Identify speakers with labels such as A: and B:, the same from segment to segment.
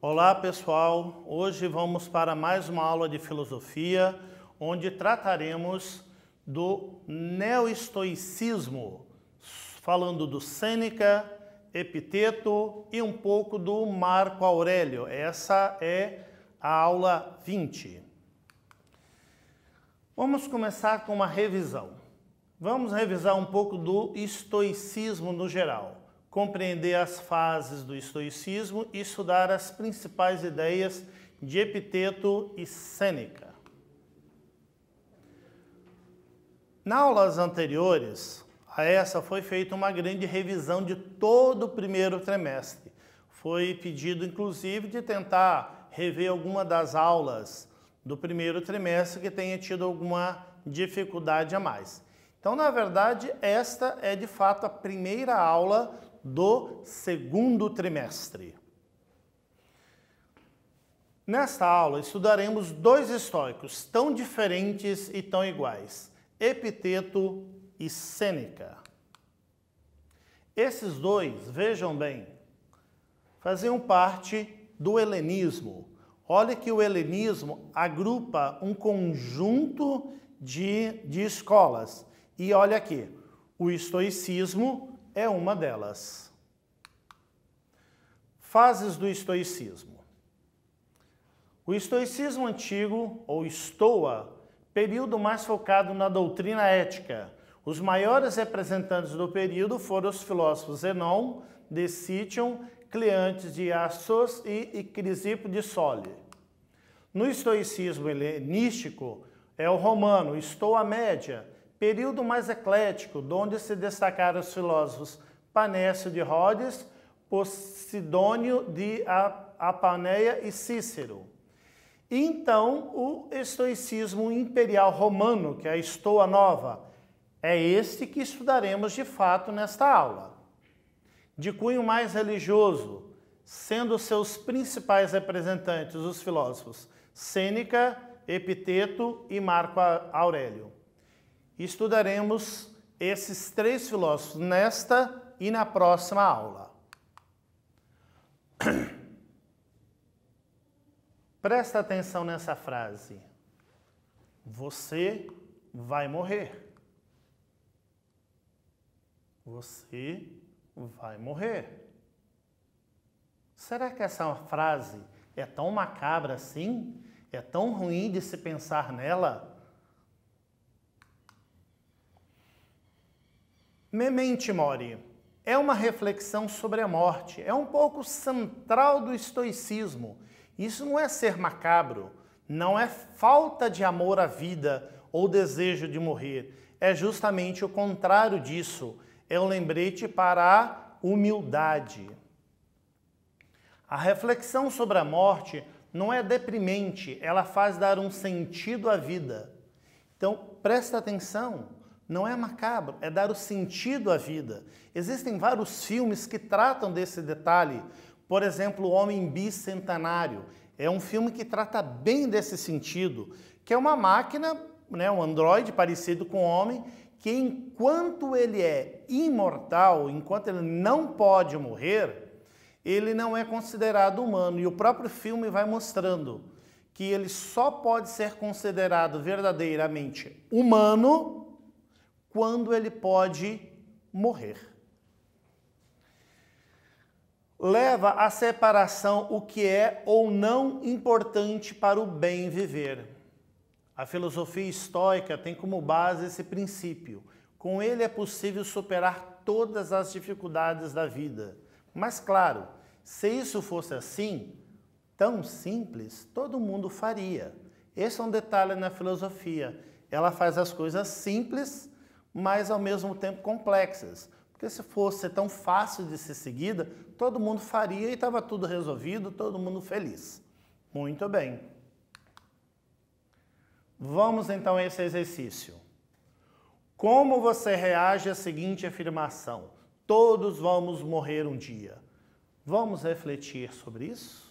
A: Olá pessoal, hoje vamos para mais uma aula de filosofia, onde trataremos do neoestoicismo, falando do Sêneca, Epiteto e um pouco do Marco Aurélio. Essa é a aula 20. Vamos começar com uma revisão. Vamos revisar um pouco do estoicismo no geral, compreender as fases do estoicismo e estudar as principais ideias de Epiteto e Sêneca. Nas aulas anteriores a essa foi feita uma grande revisão de todo o primeiro trimestre. Foi pedido, inclusive, de tentar rever alguma das aulas do primeiro trimestre que tenha tido alguma dificuldade a mais. Então, na verdade, esta é de fato a primeira aula do segundo trimestre. Nesta aula, estudaremos dois estoicos tão diferentes e tão iguais, Epiteto e Sêneca. Esses dois, vejam bem, faziam parte do helenismo. Olha que o helenismo agrupa um conjunto de escolas. E olha aqui, o estoicismo é uma delas. Fases do estoicismo. O estoicismo antigo, ou estoa, período mais focado na doutrina ética. Os maiores representantes do período foram os filósofos Zenon, de Cítion, Cleantes de Assos e Crisipo de Sole. No estoicismo helenístico, é o romano, Estoa Média, período mais eclético, onde se destacaram os filósofos Panécio de Rhodes, Posidônio de Apaneia e Cícero. E então, o estoicismo imperial romano, que é a Estoa Nova, é este que estudaremos de fato nesta aula. De cunho mais religioso, sendo seus principais representantes os filósofos Sêneca, Epiteto e Marco Aurélio. Estudaremos esses três filósofos nesta e na próxima aula. Presta atenção nessa frase. Você vai morrer. Você vai morrer. Será que essa frase é tão macabra assim? É tão ruim de se pensar nela? Memento mori é uma reflexão sobre a morte. É um pouco central do estoicismo. Isso não é ser macabro, não é falta de amor à vida ou desejo de morrer. É justamente o contrário disso. É um lembrete para a humildade. A reflexão sobre a morte não é deprimente, ela faz dar um sentido à vida. Então, presta atenção, não é macabro, é dar o sentido à vida. Existem vários filmes que tratam desse detalhe. Por exemplo, O Homem Bicentenário. É um filme que trata bem desse sentido, que é uma máquina, né, um androide parecido com o homem, que enquanto ele é imortal, enquanto ele não pode morrer, ele não é considerado humano. E o próprio filme vai mostrando que ele só pode ser considerado verdadeiramente humano quando ele pode morrer. Leva à separação o que é ou não importante para o bem viver. A filosofia estoica tem como base esse princípio. Com ele é possível superar todas as dificuldades da vida. Mas, claro, se isso fosse assim, tão simples, todo mundo faria. Esse é um detalhe na filosofia. Ela faz as coisas simples, mas ao mesmo tempo complexas. Porque se fosse tão fácil de ser seguida, todo mundo faria e estava tudo resolvido, todo mundo feliz. Muito bem. Vamos então a esse exercício. Como você reage à seguinte afirmação? Todos vamos morrer um dia. Vamos refletir sobre isso?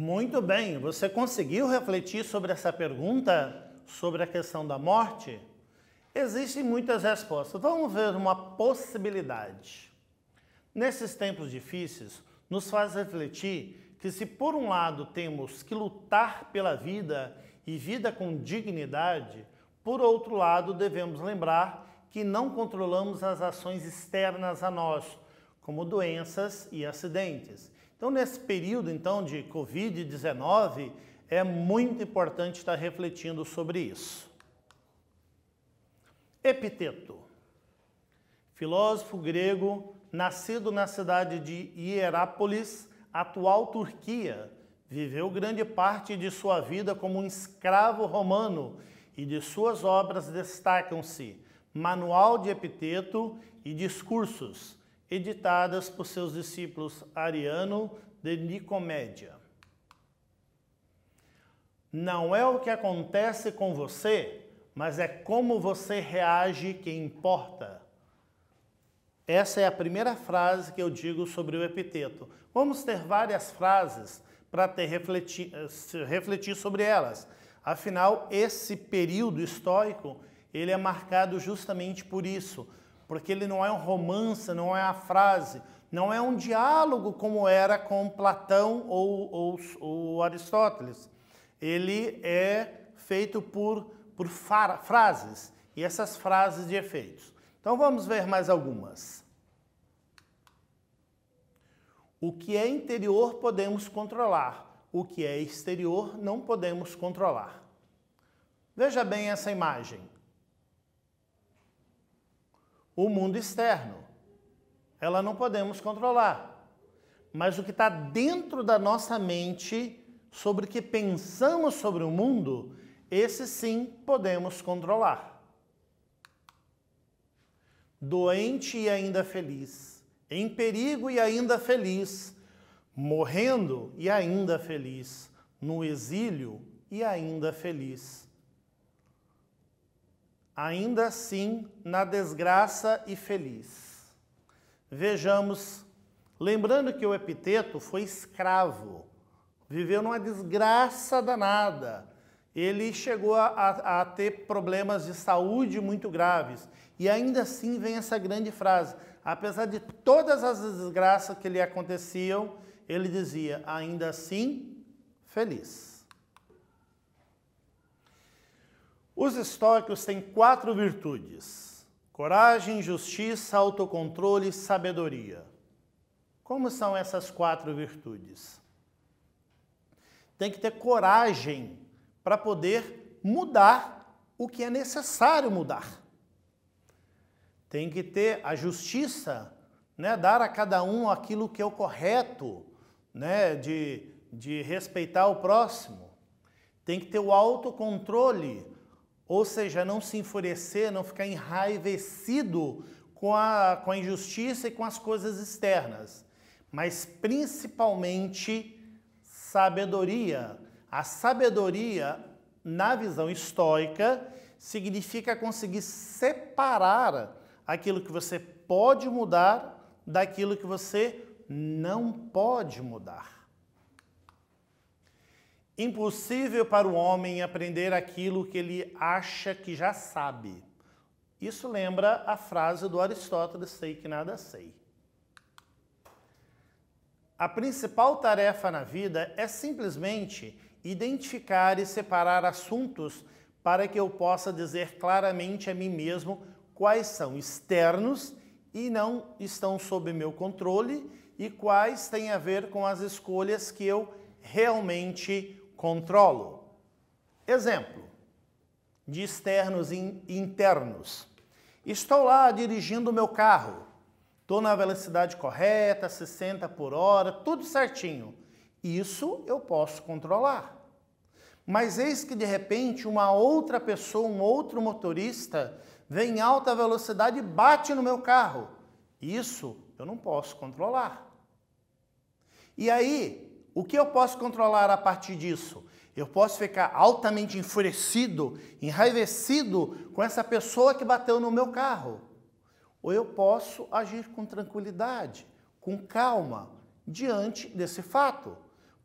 A: Muito bem, você conseguiu refletir sobre essa pergunta, sobre a questão da morte? Existem muitas respostas. Vamos ver uma possibilidade. Nesses tempos difíceis, nos faz refletir que se por um lado temos que lutar pela vida e vida com dignidade, por outro lado devemos lembrar que não controlamos as ações externas a nós, como doenças e acidentes. Então, nesse período então de Covid-19, é muito importante estar refletindo sobre isso. Epiteto, filósofo grego, nascido na cidade de Hierápolis, atual Turquia, viveu grande parte de sua vida como um escravo romano e de suas obras destacam-se Manual de Epiteto e Discursos, editadas por seus discípulos Ariano de Nicomédia. Não é o que acontece com você, mas é como você reage que importa. Essa é a primeira frase que eu digo sobre o epiteto. Vamos ter várias frases para refletir sobre elas. Afinal, esse período histórico, ele é marcado justamente por isso, porque ele não é um romance, não é a frase, não é um diálogo como era com Platão ou Aristóteles. Ele é feito por frases, e essas frases de efeitos. Então vamos ver mais algumas. O que é interior podemos controlar, o que é exterior não podemos controlar. Veja bem essa imagem. O mundo externo, ela não podemos controlar, mas o que está dentro da nossa mente, sobre o que pensamos sobre o mundo, esse sim podemos controlar. Doente e ainda feliz, em perigo e ainda feliz, morrendo e ainda feliz, no exílio e ainda feliz. Ainda assim, na desgraça e feliz. Vejamos, lembrando que o Epiteto foi escravo, viveu numa desgraça danada. Ele chegou a ter problemas de saúde muito graves. E ainda assim vem essa grande frase. Apesar de todas as desgraças que lhe aconteciam, ele dizia, ainda assim, feliz. Os estoicos têm 4 virtudes: coragem, justiça, autocontrole e sabedoria. Como são essas 4 virtudes? Tem que ter coragem para poder mudar o que é necessário mudar. Tem que ter a justiça, né, dar a cada um aquilo que é o correto, né, de respeitar o próximo. Tem que ter o autocontrole, ou seja, não se enfurecer, não ficar enraivecido com a injustiça e com as coisas externas. Mas principalmente sabedoria. A sabedoria, na visão estoica, significa conseguir separar aquilo que você pode mudar daquilo que você não pode mudar. Impossível para o homem aprender aquilo que ele acha que já sabe. Isso lembra a frase do Aristóteles, sei que nada sei. A principal tarefa na vida é simplesmente identificar e separar assuntos para que eu possa dizer claramente a mim mesmo quais são externos e não estão sob meu controle e quais têm a ver com as escolhas que eu realmente controlo. Exemplo de externos e internos. Estou lá dirigindo o meu carro. Estou na velocidade correta, 60 por hora, tudo certinho. Isso eu posso controlar. Mas eis que de repente uma outra pessoa, um outro motorista, vem em alta velocidade e bate no meu carro. Isso eu não posso controlar. E aí, o que eu posso controlar a partir disso? Eu posso ficar altamente enfurecido, enraivecido com essa pessoa que bateu no meu carro. Ou eu posso agir com tranquilidade, com calma, diante desse fato.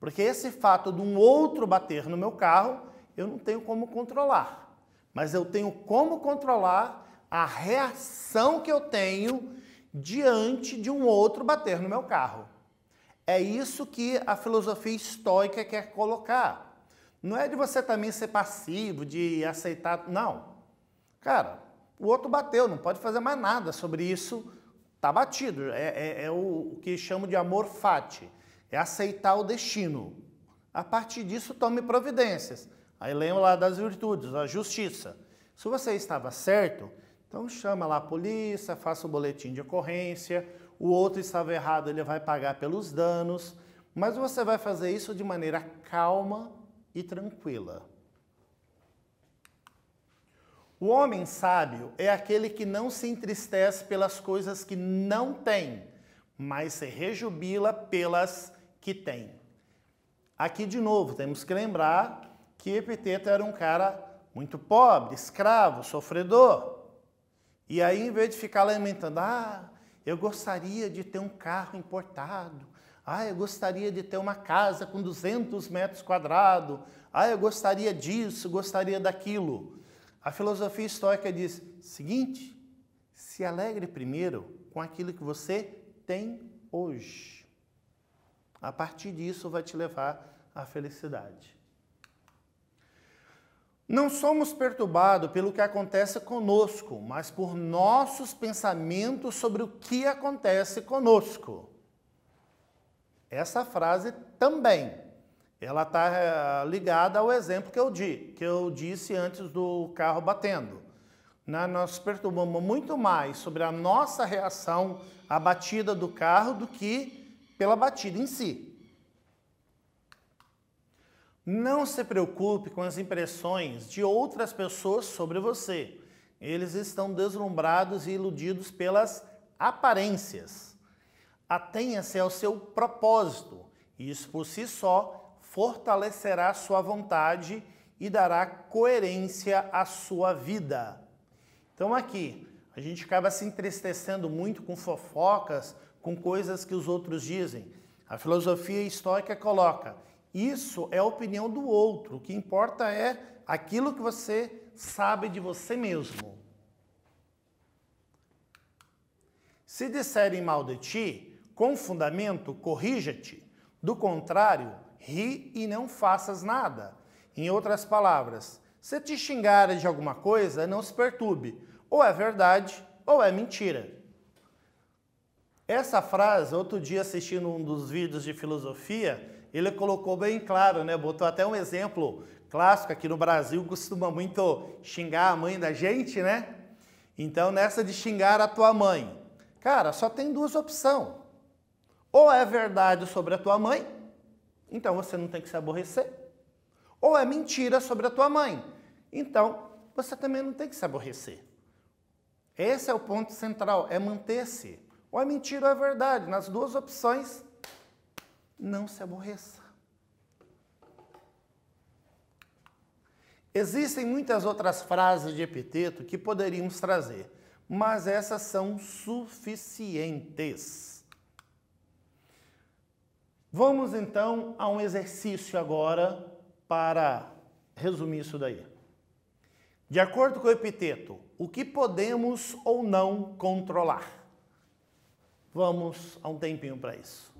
A: Porque esse fato de um outro bater no meu carro, eu não tenho como controlar. Mas eu tenho como controlar a reação que eu tenho diante de um outro bater no meu carro. É isso que a filosofia estoica quer colocar. Não é de você também ser passivo, de aceitar... Não. Cara, o outro bateu, não pode fazer mais nada sobre isso. Tá batido. É o que chamo de amor fati. É aceitar o destino. A partir disso, tome providências. Aí lembra lá das virtudes, a justiça. Se você estava certo, então chama lá a polícia, faça o boletim de ocorrência. O outro estava errado, ele vai pagar pelos danos. Mas você vai fazer isso de maneira calma e tranquila. O homem sábio é aquele que não se entristece pelas coisas que não tem, mas se rejubila pelas que tem. Aqui, de novo, temos que lembrar que Epiteto era um cara muito pobre, escravo, sofredor. E aí, em vez de ficar lamentando, eu gostaria de ter um carro importado, eu gostaria de ter uma casa com 200 metros quadrados, eu gostaria disso, gostaria daquilo. A filosofia estoica diz, seguinte, se alegre primeiro com aquilo que você tem hoje. A partir disso vai te levar à felicidade. Não somos perturbados pelo que acontece conosco, mas por nossos pensamentos sobre o que acontece conosco. Essa frase também, ela está ligada ao exemplo que eu disse antes do carro batendo. Nós perturbamos muito mais sobre a nossa reação à batida do carro do que pela batida em si. Não se preocupe com as impressões de outras pessoas sobre você. Eles estão deslumbrados e iludidos pelas aparências. Atenha-se ao seu propósito. Isso por si só fortalecerá sua vontade e dará coerência à sua vida. Então aqui, a gente acaba se entristecendo muito com fofocas, com coisas que os outros dizem. A filosofia estoica coloca, isso é a opinião do outro, o que importa é aquilo que você sabe de você mesmo. Se disserem mal de ti, com fundamento, corrija-te. Do contrário, ri e não faças nada. Em outras palavras, se te xingarem de alguma coisa, não se perturbe. Ou é verdade, ou é mentira. Essa frase, outro dia assistindo um dos vídeos de filosofia, ele colocou bem claro, né? Botou até um exemplo clássico aqui no Brasil, costuma muito xingar a mãe da gente, né? Então, nessa de xingar a tua mãe, cara, só tem duas opções. Ou é verdade sobre a tua mãe, então você não tem que se aborrecer. Ou é mentira sobre a tua mãe, então você também não tem que se aborrecer. Esse é o ponto central, é manter-se. Ou é mentira ou é verdade. Nas duas opções, não se aborreça. Existem muitas outras frases de Epiteto que poderíamos trazer, mas essas são suficientes. Vamos então a um exercício agora para resumir isso daí. De acordo com o Epiteto, o que podemos ou não controlar? Vamos a um tempinho para isso.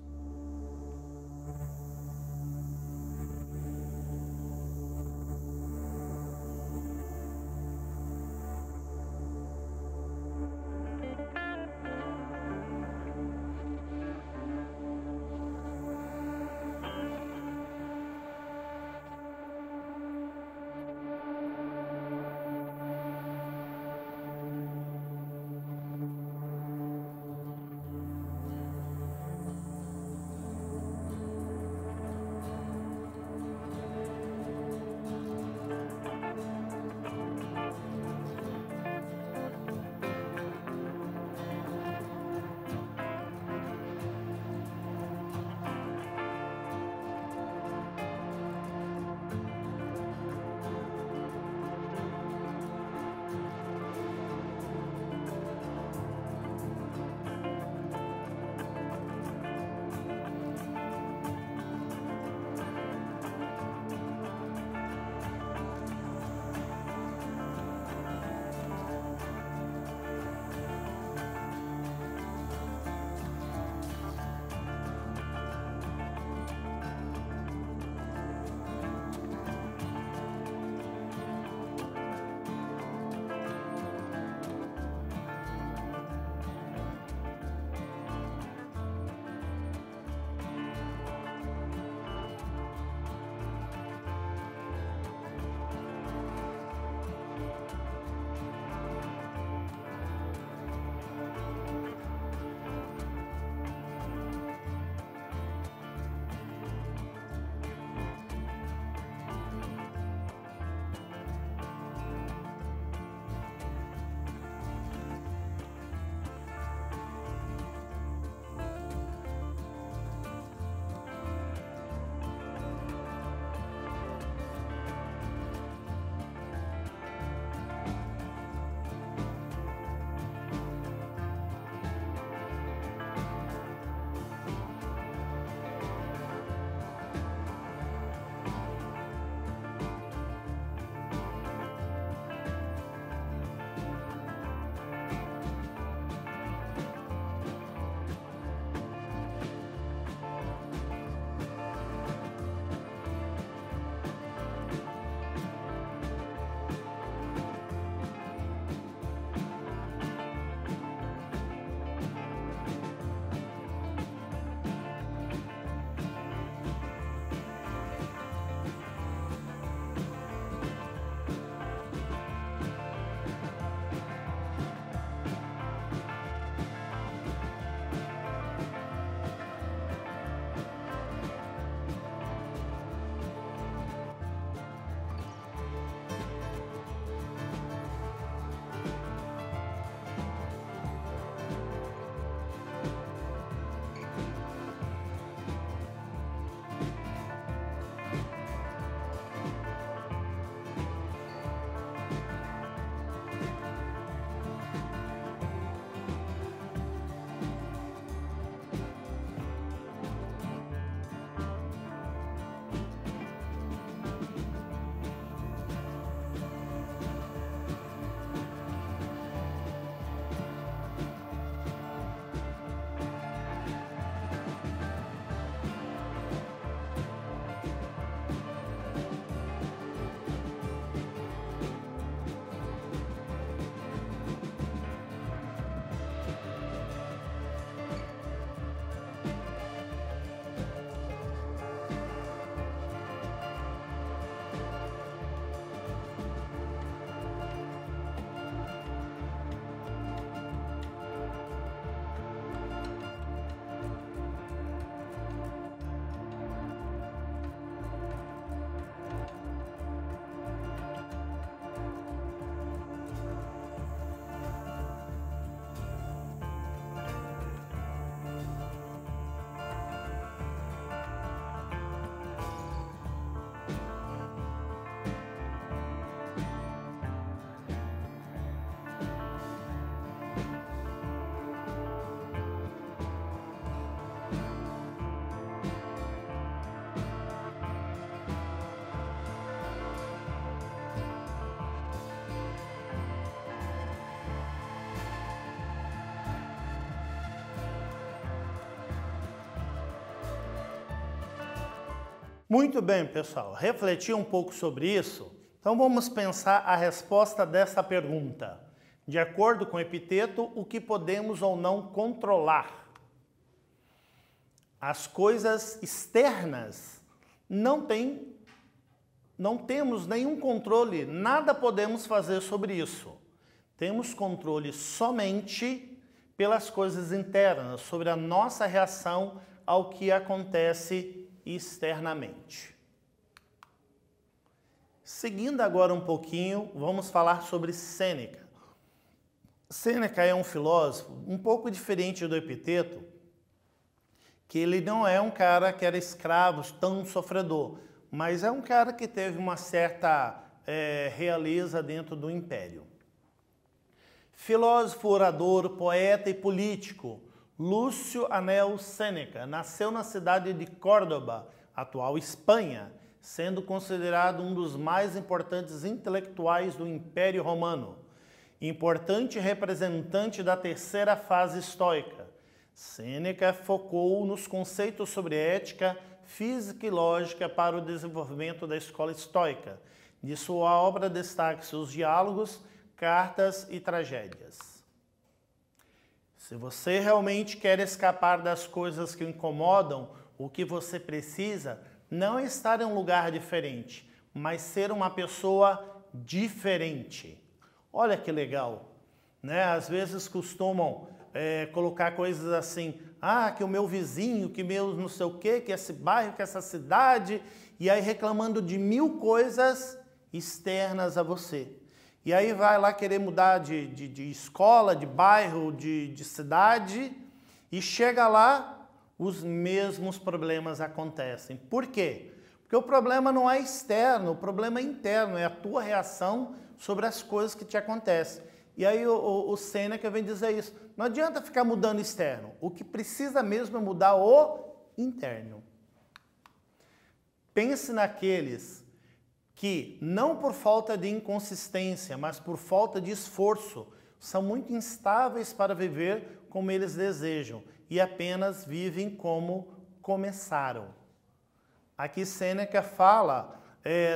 A: Muito bem, pessoal. Refletir um pouco sobre isso? Então vamos pensar a resposta dessa pergunta. De acordo com o Epiteto, o que podemos ou não controlar? As coisas externas não temos nenhum controle, nada podemos fazer sobre isso. Temos controle somente pelas coisas internas, sobre a nossa reação ao que acontece externamente. Seguindo agora um pouquinho, vamos falar sobre Sêneca. Sêneca é um filósofo um pouco diferente do Epiteto, que ele não é um cara que era escravo, tão sofredor, mas é um cara que teve uma certa realeza dentro do império. Filósofo, orador, poeta e político, Lúcio Anel Sêneca nasceu na cidade de Córdoba, atual Espanha, sendo considerado um dos mais importantes intelectuais do Império Romano, importante representante da terceira fase estoica. Sêneca focou nos conceitos sobre ética, física e lógica para o desenvolvimento da escola estoica. De sua obra destaca-se os diálogos, cartas e tragédias. Se você realmente quer escapar das coisas que o incomodam, o que você precisa não é estar em um lugar diferente, mas ser uma pessoa diferente. Olha que legal, né? Às vezes costumam colocar coisas assim, que o meu vizinho, que meu não sei o quê, que esse bairro, que essa cidade, e aí reclamando de 1000 coisas externas a você. E aí vai lá querer mudar de escola, de bairro, de cidade, e chega lá, os mesmos problemas acontecem. Por quê? Porque o problema não é externo, o problema é interno, é a tua reação sobre as coisas que te acontecem. E aí o Sêneca vem dizer isso. Não adianta ficar mudando externo. O que precisa mesmo é mudar o interno. Pense naqueles que, não por falta de inconsistência, mas por falta de esforço, são muito instáveis para viver como eles desejam e apenas vivem como começaram. Aqui Sêneca fala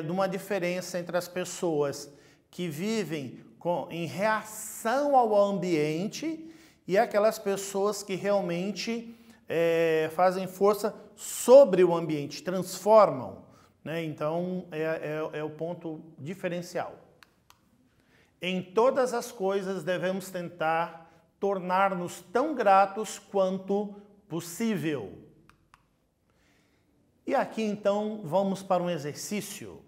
A: de uma diferença entre as pessoas que vivem em reação ao ambiente e aquelas pessoas que realmente fazem força sobre o ambiente, transformam. Né? Então, é o ponto diferencial. Em todas as coisas devemos tentar tornar-nos tão gratos quanto possível. E aqui, então, vamos para um exercício.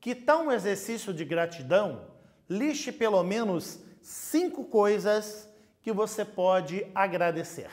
A: Que tal um exercício de gratidão? Liste pelo menos 5 coisas que você pode agradecer.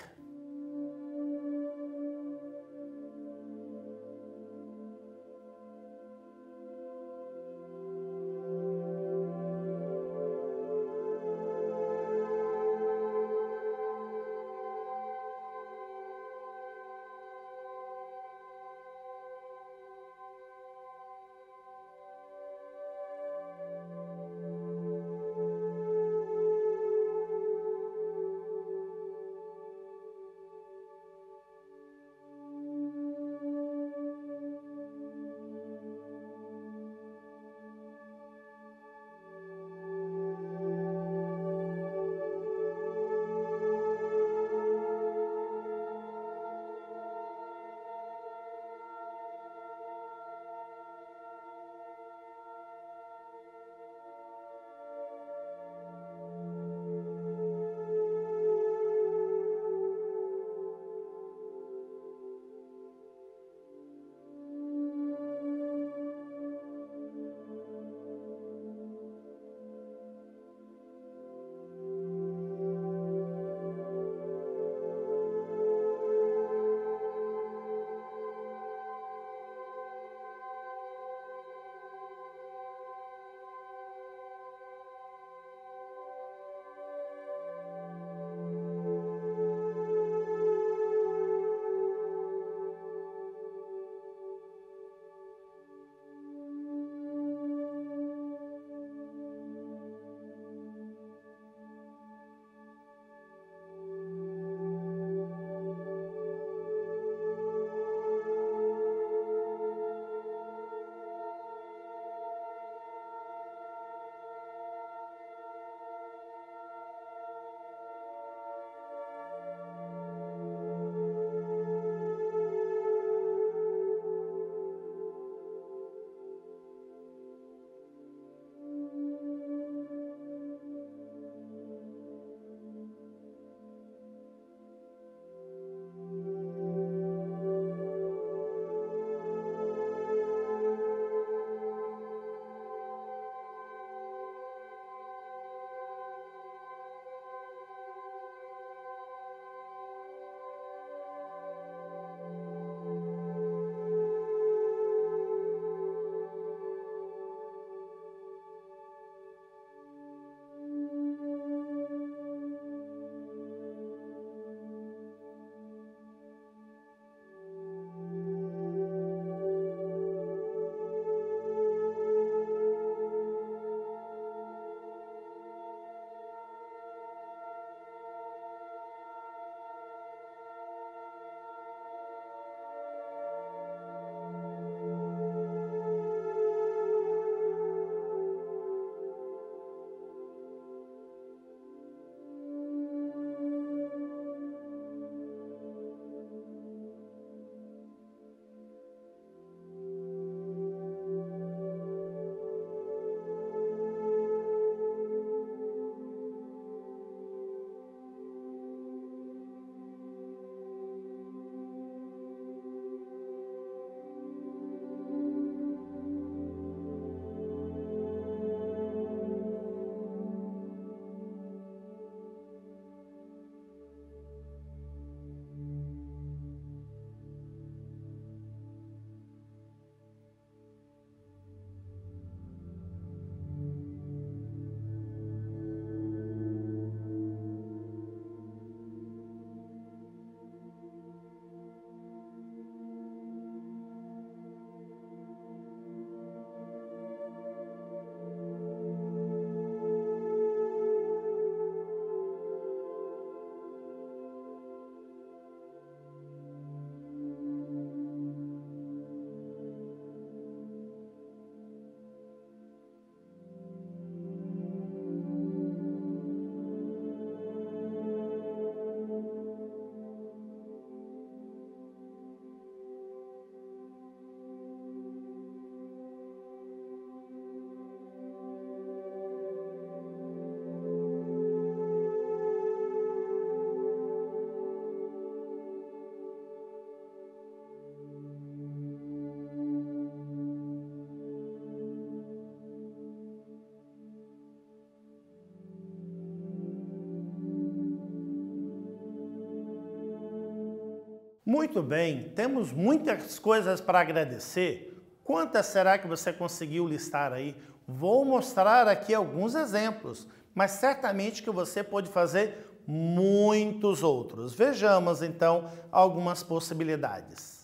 A: Muito bem, temos muitas coisas para agradecer. Quantas será que você conseguiu listar aí? Vou mostrar aqui alguns exemplos, mas certamente que você pode fazer muitos outros. Vejamos então algumas possibilidades.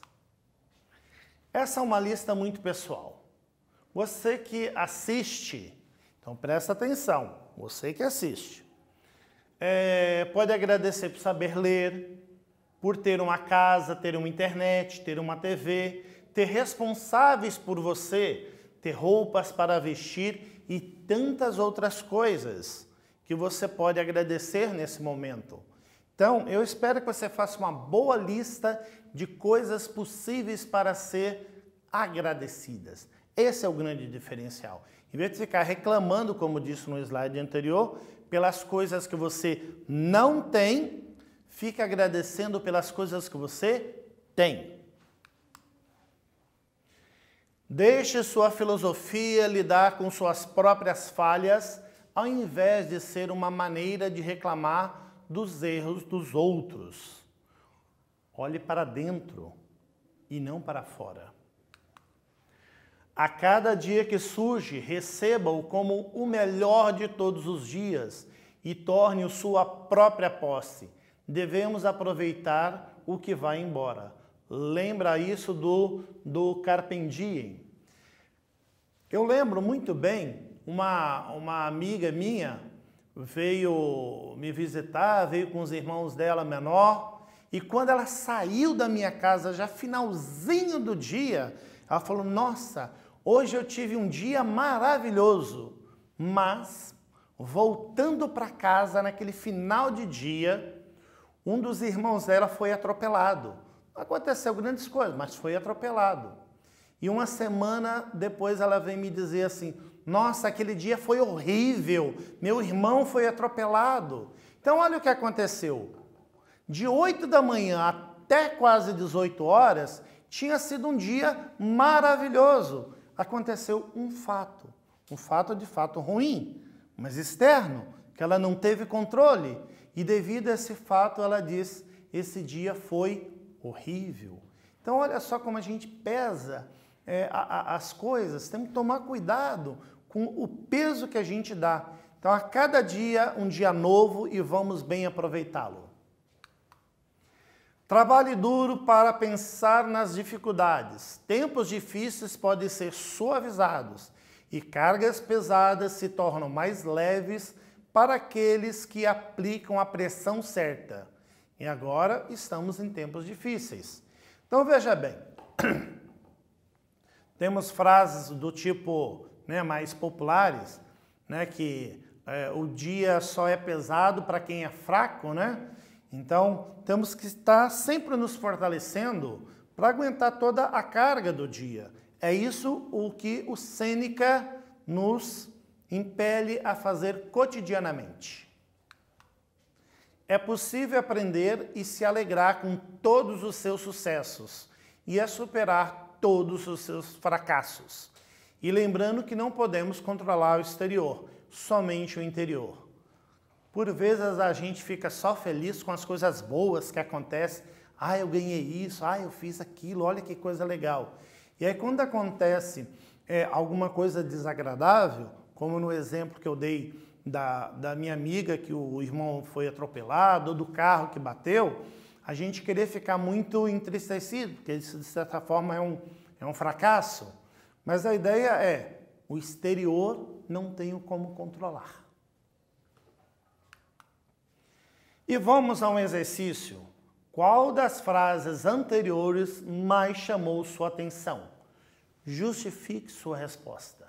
A: Essa é uma lista muito pessoal. Você que assiste, então presta atenção, você que assiste, pode agradecer por saber ler, por ter uma casa, ter uma internet, ter uma TV, ter responsáveis por você, ter roupas para vestir e tantas outras coisas que você pode agradecer nesse momento. Então, eu espero que você faça uma boa lista de coisas possíveis para ser agradecidas. Esse é o grande diferencial. Em vez de ficar reclamando, como disse no slide anterior, pelas coisas que você não tem, fique agradecendo pelas coisas que você tem. Deixe sua filosofia lidar com suas próprias falhas, ao invés de ser uma maneira de reclamar dos erros dos outros. Olhe para dentro e não para fora. A cada dia que surge, receba-o como o melhor de todos os dias e torne-o sua própria posse. Devemos aproveitar o que vai embora. Lembra isso do Carpe Diem. Eu lembro muito bem, uma amiga minha veio me visitar, veio com os irmãos dela menor, e quando ela saiu da minha casa, já finalzinho do dia, ela falou, nossa, hoje eu tive um dia maravilhoso, mas voltando para casa naquele final de dia, um dos irmãos dela foi atropelado. Não aconteceu grandes coisas, mas foi atropelado. E uma semana depois ela veio me dizer assim, nossa, aquele dia foi horrível, meu irmão foi atropelado. Então olha o que aconteceu. De 8 da manhã até quase 18 horas, tinha sido um dia maravilhoso. Aconteceu um fato de fato ruim, mas externo, que ela não teve controle. E devido a esse fato, ela diz, esse dia foi horrível. Então olha só como a gente pesa as coisas, temos que tomar cuidado com o peso que a gente dá. Então a cada dia, um dia novo e vamos bem aproveitá-lo. Trabalhe duro para pensar nas dificuldades. Tempos difíceis podem ser suavizados e cargas pesadas se tornam mais leves para aqueles que aplicam a pressão certa. E agora estamos em tempos difíceis. Então veja bem, temos frases do tipo, mais populares, que o dia só é pesado para quem é fraco, Então, temos que estar sempre nos fortalecendo para aguentar toda a carga do dia. É isso o que o Sêneca nos impele a fazer cotidianamente. É possível aprender e se alegrar com todos os seus sucessos e a superar todos os seus fracassos. E lembrando que não podemos controlar o exterior, somente o interior. Por vezes a gente fica só feliz com as coisas boas que acontecem. Eu ganhei isso, eu fiz aquilo, olha que coisa legal. E aí quando acontece alguma coisa desagradável, como no exemplo que eu dei da minha amiga, que o irmão foi atropelado, ou do carro que bateu, a gente querer ficar muito entristecido, porque isso de certa forma é um fracasso. Mas a ideia é, o exterior não tenho como controlar. E vamos a um exercício. Qual das frases anteriores mais chamou sua atenção? Justifique sua resposta.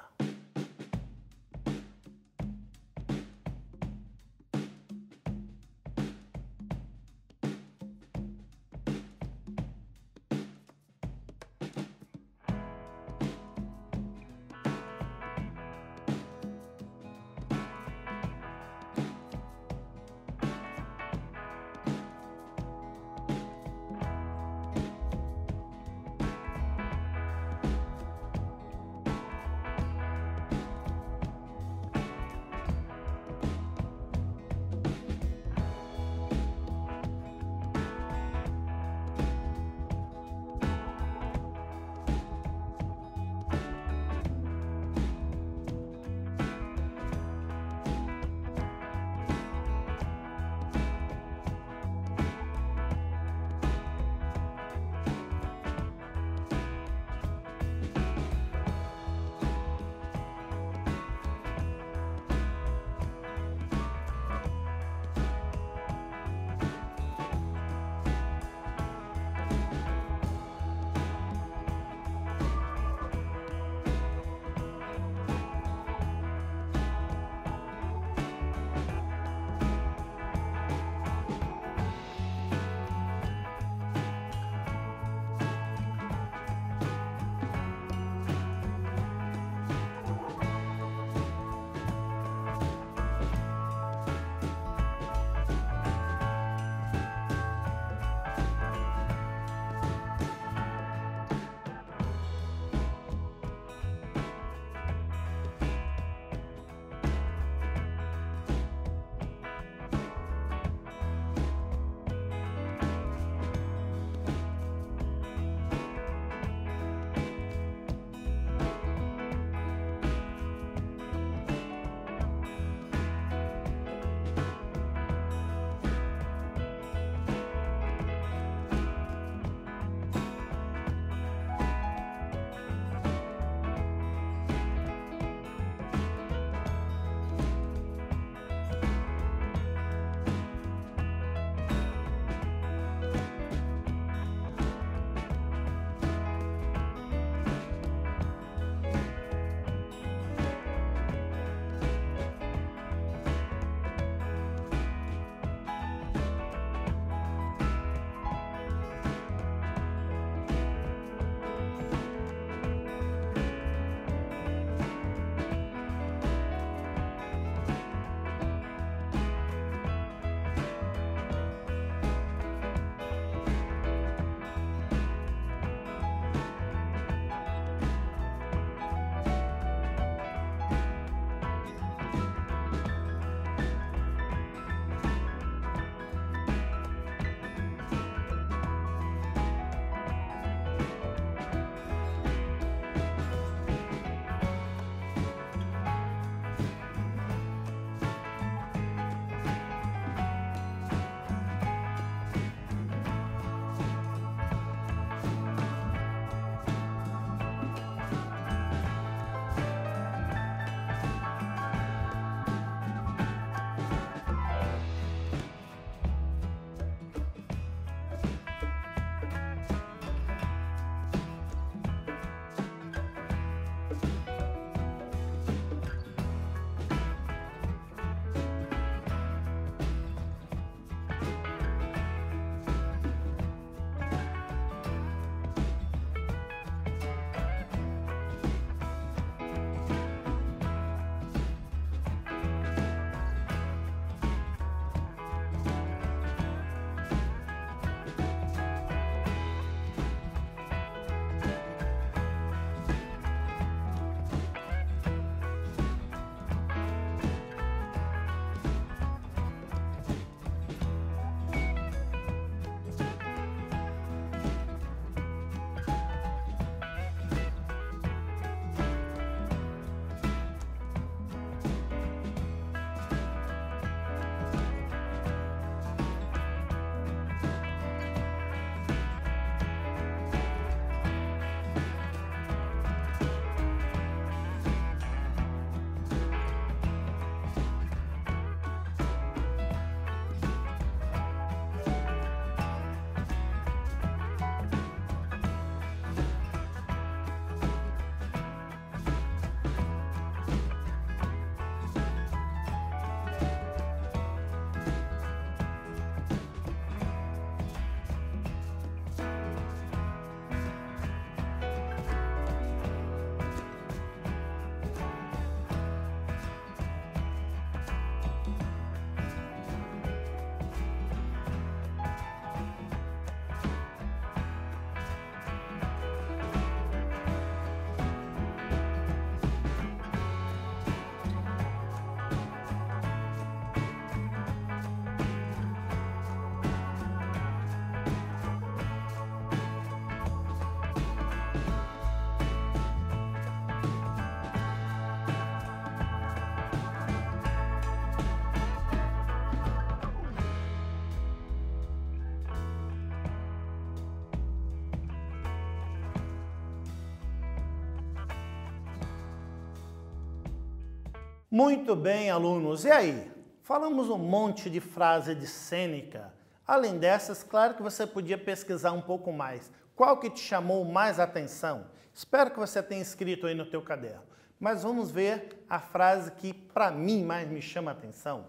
A: Muito bem, alunos. E aí? Falamos um monte de frase de Sêneca. Além dessas, claro que você podia pesquisar um pouco mais. Qual que te chamou mais atenção? Espero que você tenha escrito aí no teu caderno. Mas vamos ver a frase que, para mim, mais me chama a atenção.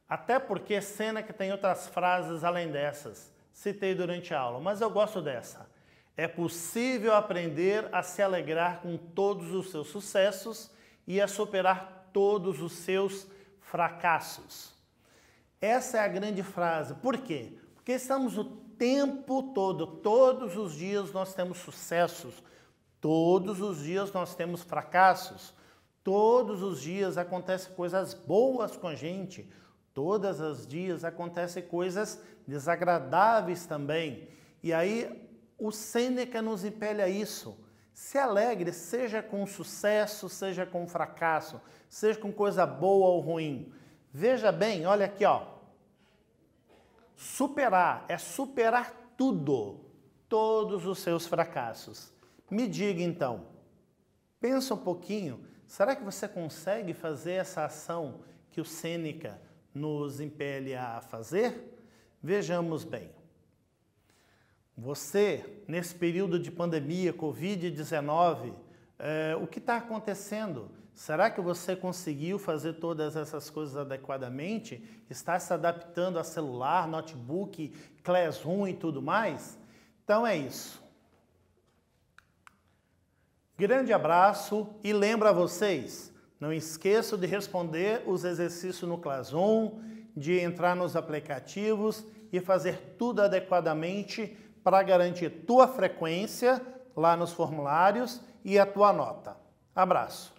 A: Até porque Sêneca tem outras frases além dessas. Citei durante a aula, mas eu gosto dessa. É possível aprender a se alegrar com todos os seus sucessos e a superar todos os seus fracassos. Essa é a grande frase. Por quê? Porque estamos o tempo todo, todos os dias nós temos sucessos, todos os dias nós temos fracassos, todos os dias acontecem coisas boas com a gente, todos os dias acontecem coisas desagradáveis também. E aí o Sêneca nos impele a isso. Se alegre, seja com sucesso, seja com fracasso, seja com coisa boa ou ruim. Veja bem, olha aqui, ó. Superar é superar tudo, todos os seus fracassos. Me diga então, pensa um pouquinho, será que você consegue fazer essa ação que o Sêneca nos impele a fazer? Vejamos bem. Você, nesse período de pandemia, Covid-19, o que está acontecendo? Será que você conseguiu fazer todas essas coisas adequadamente? Está se adaptando a celular, notebook, Classroom e tudo mais? Então é isso. Grande abraço e lembra vocês, não esqueça de responder os exercícios no Classroom, de entrar nos aplicativos e fazer tudo adequadamente para garantir tua frequência lá nos formulários e a tua nota. Abraço!